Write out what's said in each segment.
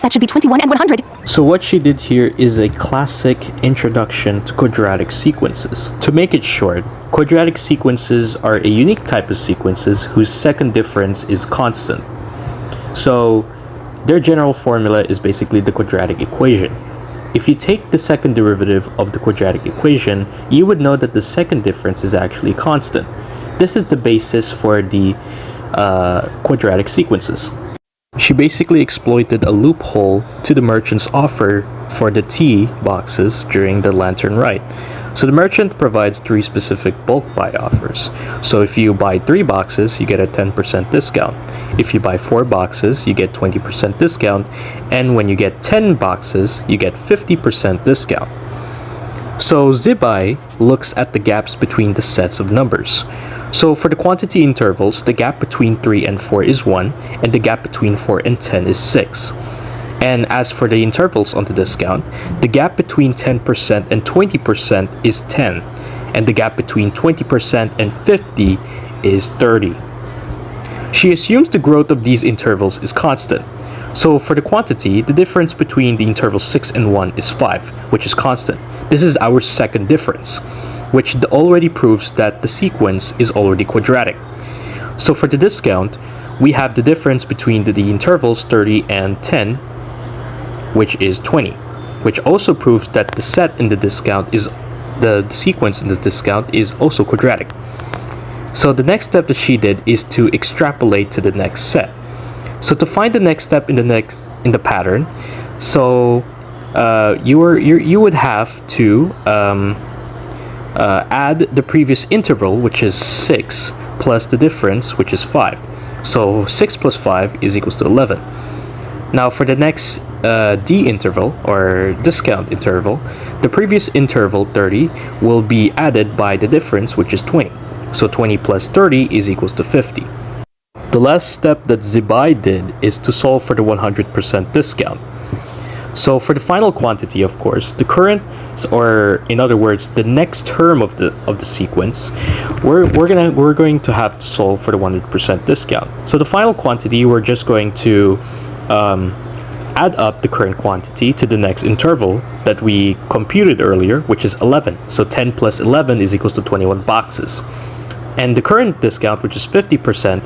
That should be 21 and 100. So what she did here is a classic introduction to quadratic sequences. To make it short, quadratic sequences are a unique type of sequences whose second difference is constant. So their general formula is basically the quadratic equation. If you take the second derivative of the quadratic equation, you would know that the second difference is actually constant. This is the basis for the quadratic sequences. She basically exploited a loophole to the merchant's offer for the tea boxes during the lantern ride. So the merchant provides 3 specific bulk buy offers. So if you buy 3 boxes, you get a 10% discount. If you buy 4 boxes, you get 20% discount. And when you get 10 boxes, you get 50% discount. So Zibai looks at the gaps between the sets of numbers. So for the quantity intervals, the gap between 3 and 4 is 1, and the gap between 4 and 10 is 6. And as for the intervals on the discount, the gap between 10% and 20% is 10, and the gap between 20% and 50 is 30. She assumes the growth of these intervals is constant. So for the quantity, the difference between the intervals 6 and 1 is 5, which is constant. This is our second difference, which already proves that the sequence is already quadratic. So for the discount, we have the difference between the intervals 30 and 10, which is 20, which also proves that the set in the discount is the sequence in the discount is also quadratic. So the next step that she did is to extrapolate to the next set. So to find the next step in the pattern, so you would have to add the previous interval, which is 6, plus the difference, which is 5. So 6 plus 5 is equals to 11. Now for the next D interval, or discount interval, the previous interval 30 will be added by the difference, which is 20. So 20 plus 30 is equals to 50. The last step that Zibai did is to solve for the 100% discount. So for the final quantity, of course, the current, or in other words, the next term of the sequence, we're going to have to solve for the 100% discount. So the final quantity, we're just going to add up the current quantity to the next interval that we computed earlier, which is 11. So 10 plus 11 is equals to 21 boxes. And the current discount, which is 50%,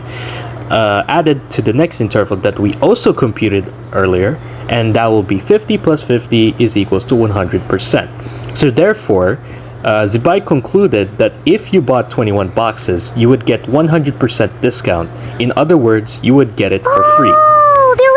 added to the next interval that we also computed earlier, and that will be 50 plus 50 is equals to 100%. So therefore, Zibai concluded that if you bought 21 boxes, you would get 100% discount. In other words, you would get it for free. Oh, there